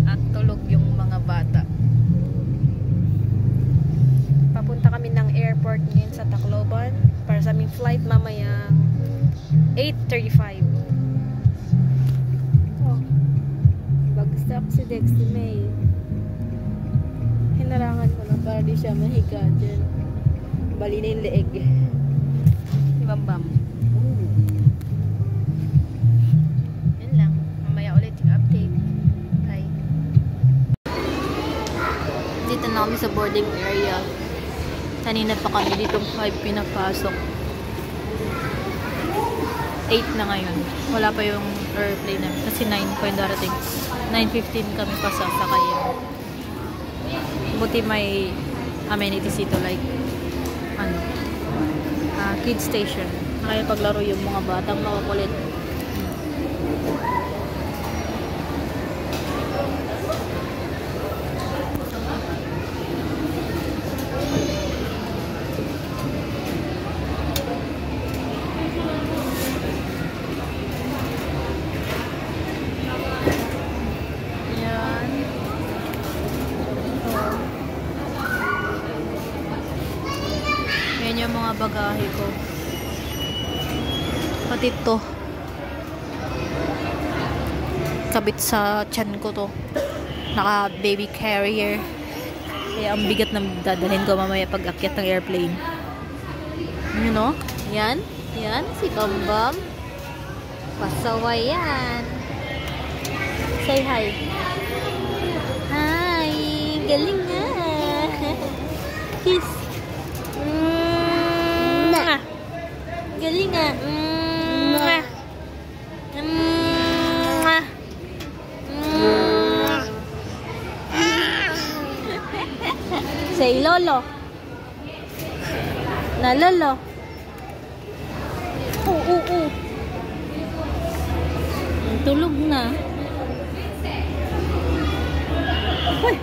at tulog yung mga bata. Papunta kami ng airport ngayon sa Tacloban para sa aming flight mamayang 8:35. Oh, bagsak si Dexty May. Hinarangan ko na para di siya mahiga dyan. Bali na yung leeg. Si Bambam. Yan lang. Mamaya ulit yung update. Bye. Dito na kami sa boarding area. Kanina pa kami ditong 5 pinapasok. 8 na ngayon. Wala pa yung airplane na. Kasi 9 pa yung darating. 9:15 kami pa sasakayin. Buti may amenities dito like kids station. Kaya paglaro yung mga batang makukulit. Yan yung mga bagahe ko. Pati ito. Kabit sa tiyan ko to. Naka baby carrier. Kaya ang bigat na dadalhin ko mamaya pag akyat ng airplane. You know? Yan. Yan. Si Bambam. Pasaway yan. Say hi. Hi. Galing nga. Kiss. Galing nga. Say lolo. Na lolo. Tulog na. Uy.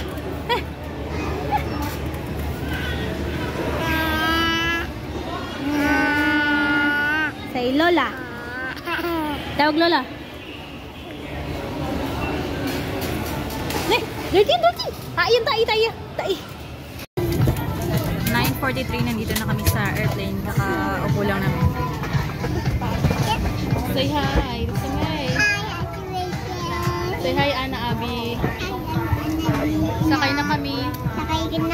Say lola. Tawag lola. Dirty. Ayan, tayo. 9:43 nandito na kami sa airplane. Nakaupo lang namin. Say hi. Say hi, Ana Abi. Sakay na kami. Doon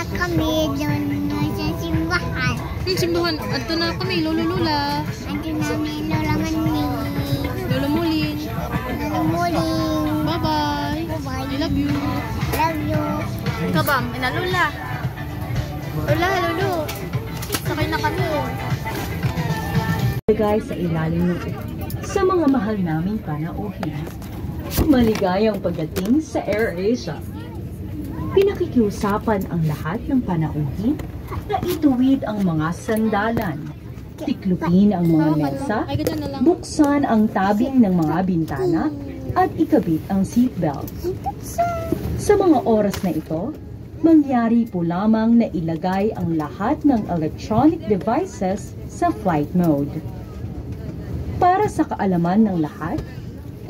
sa simbahan. Simbahan. Ato na kami, lolo-lola. Ando namin Lola Mani. Lolo Mulin. Bye-bye. I love you. Love you. Kabam, inalula. Lola, lolo. Sakay na kami. Maligay sa ilalim ng sa mga mahal naming panauhin. Maligayang pagdating sa AirAsia. Pinakikiusapan ang lahat ng panauhin na ituwid ang mga sandalan, tiklupin ang mga mesa, buksan ang tabing ng mga bintana, at ikabit ang seatbelt. Sa mga oras na ito, mangyari po lamang na ilagay ang lahat ng electronic devices sa flight mode. Para sa kaalaman ng lahat,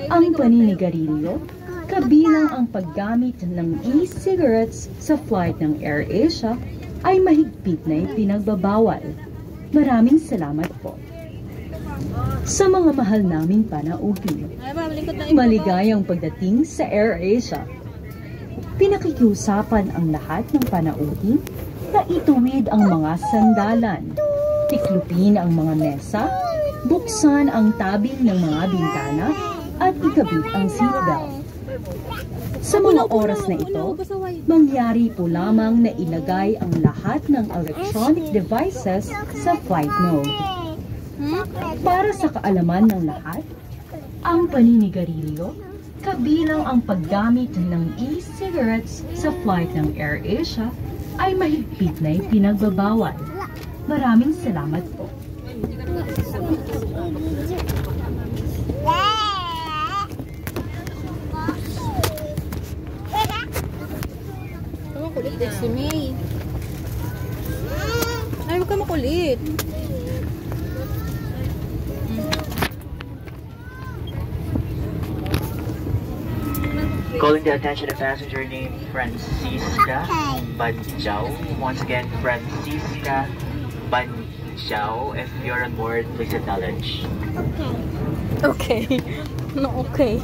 ang paninigarilyo, kabilang ang paggamit ng e-cigarettes sa flight ng AirAsia ay mahigpit na ipinagbabawal. Maraming salamat po. Sa mga mahal naming panauhin, maligayang pagdating sa AirAsia. Pinakikiusapan ang lahat ng panauhin na ituwid ang mga sandalan, tiklupin ang mga mesa, buksan ang tabing ng mga bintana, at ikabit ang seatbelt. Sa mga oras na ito, mangyari po lamang na ilagay ang lahat ng electronic devices sa flight mode. Para sa kaalaman ng lahat, ang paninigarilyo, kabilang ang paggamit ng e-cigarettes sa flight ng AirAsia, ay mahigpit na ipinagbabawal. Maraming salamat po. Makulit din si May. Ay, huwag ka makulit. Calling the attention of passenger named Francisca Banjao. Once again, Francisca Banjao. If you're on board, please acknowledge. Okay. Okay. No, okay.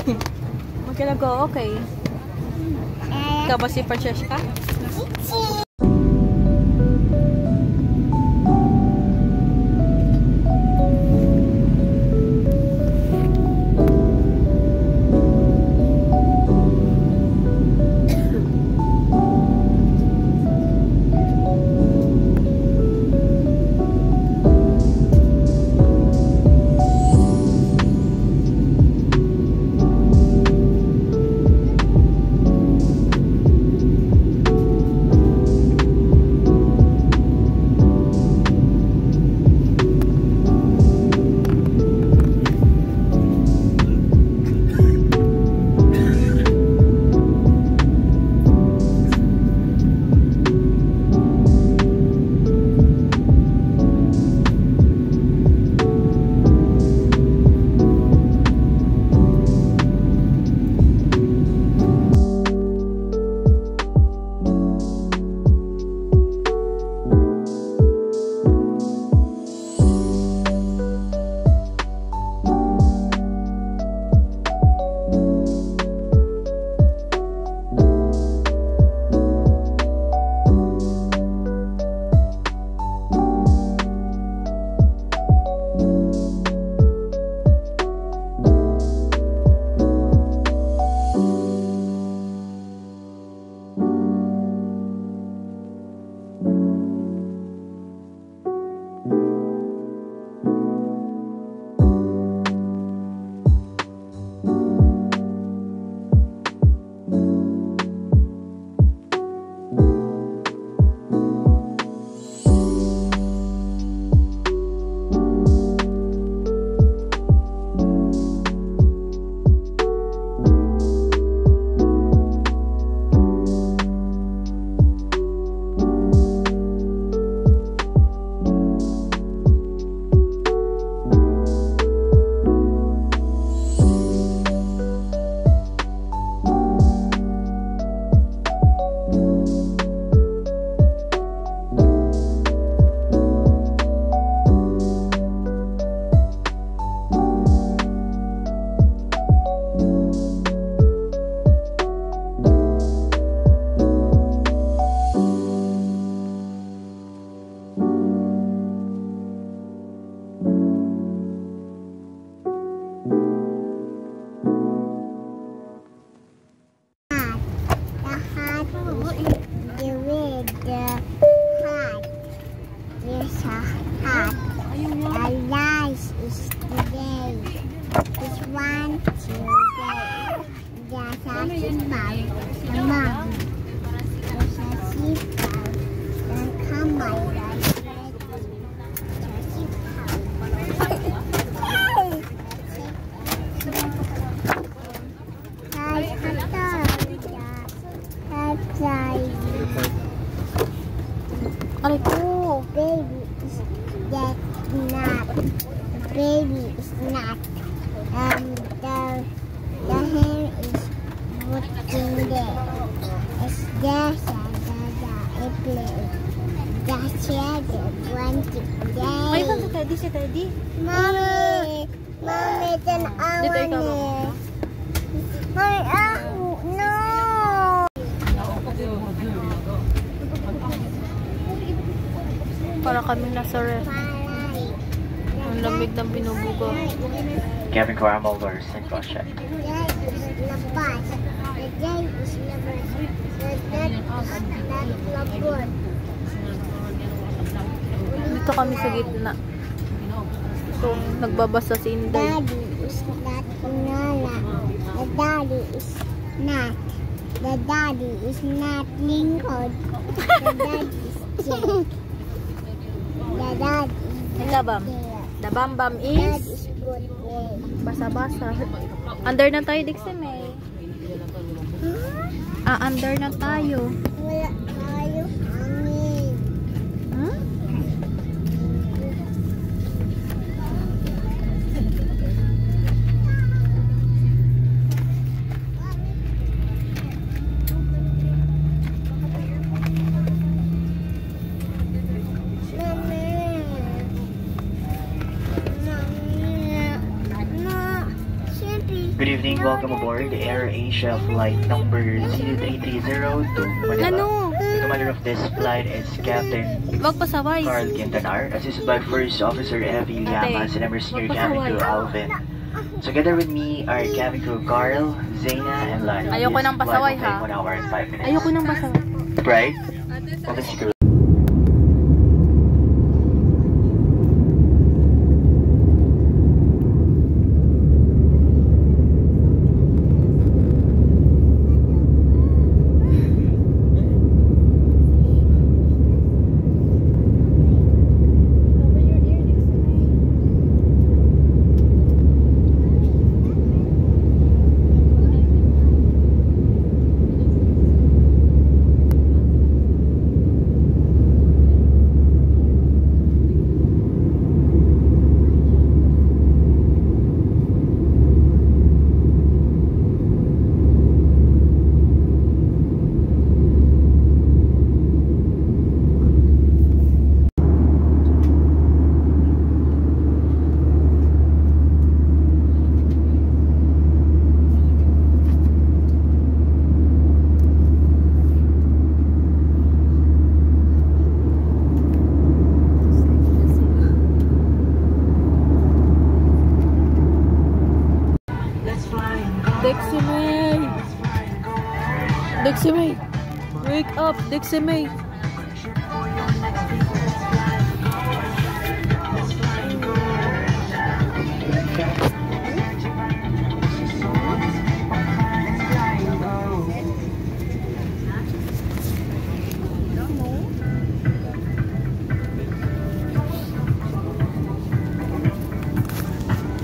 Okay na go, okay. Ikaw ba si Francesca? Baby is that not. Baby is not. The hair is working there. It's there, a play. That's one today. Ay, saan si Teddy? Si Teddy? Mommy, tanawan Dito ikaw. No! Para kami nasa ref. Ang lamig ng binubugo. Kevin Caramel verse and cross check. Dito kami sa gitna. So, nagbabasa si Inday. Daddy is not Nala. The daddy is not. The daddy is not Lincoln. The daddy is Jake. The daddy is Dabam. The Bambam Dad is is good way. basa-basa. Under na tayo, Dixie May. Under na tayo. Wala tayo hangin. Hmm? welcome aboard Air Asia flight number 0330 to Manila. Ano? The commander of this flight is Captain Magpasaway. Carl Quintanar, assisted by First Officer Evie Llamas and our senior cabin crew Alvin. Together with me are cabin crew Carl, Zayna, and Lani. Ayoko nang pasaway, This flight ha? will take 1 hour and 5 minutes. Ayoko nang pasaway. Right? Office crew. Dexy May! Dexy May! Wake up, Dexy May!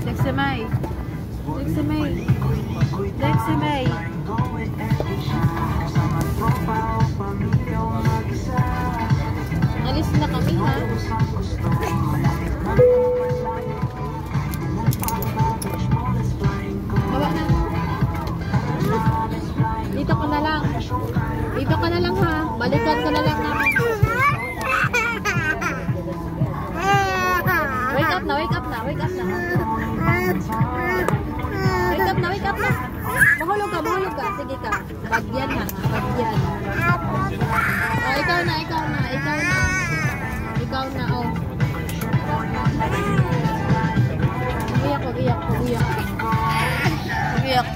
Dexy May! Dexy May! Dexy May! Alis na kami, ha? Baba na. Dito ka na lang. Dito ka na lang, ha? Balikan ka na lang namin. Wake up na, wake up na, wake up na. Wake up na, wake up na. Mahulog ka, mahulog ka. Sige ka. Bagyan na, ha? Bagyan. Oh, ikaw na, ikaw na, ikaw na. Ikaw na, oh. Umiyak, umiyak, umiyak. Umiyak.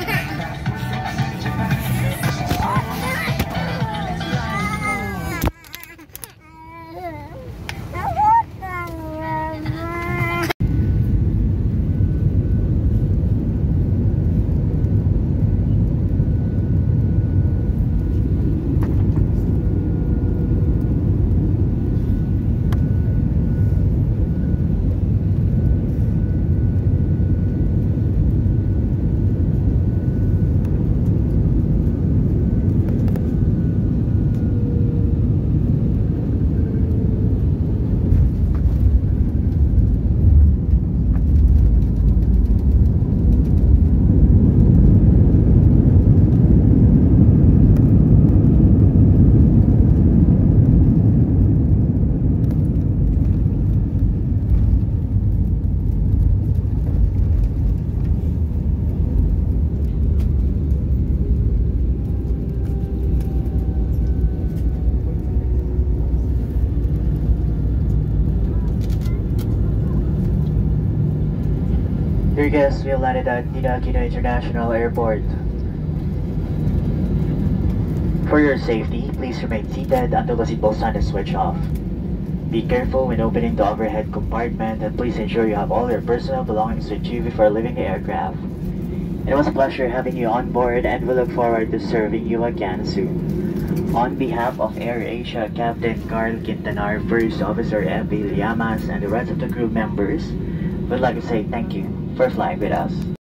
Dear guests, we have landed at Nina Aquino International Airport. For your safety, please remain seated until the seatbelt sign is switched off. Be careful when opening the overhead compartment, and please ensure you have all your personal belongings with you before leaving the aircraft. It was a pleasure having you on board, and we look forward to serving you again soon. On behalf of Air Asia Captain Carl Quintanar, First Officer Evie Llamas, and the rest of the crew members, we'd like to say thank you for flying with us.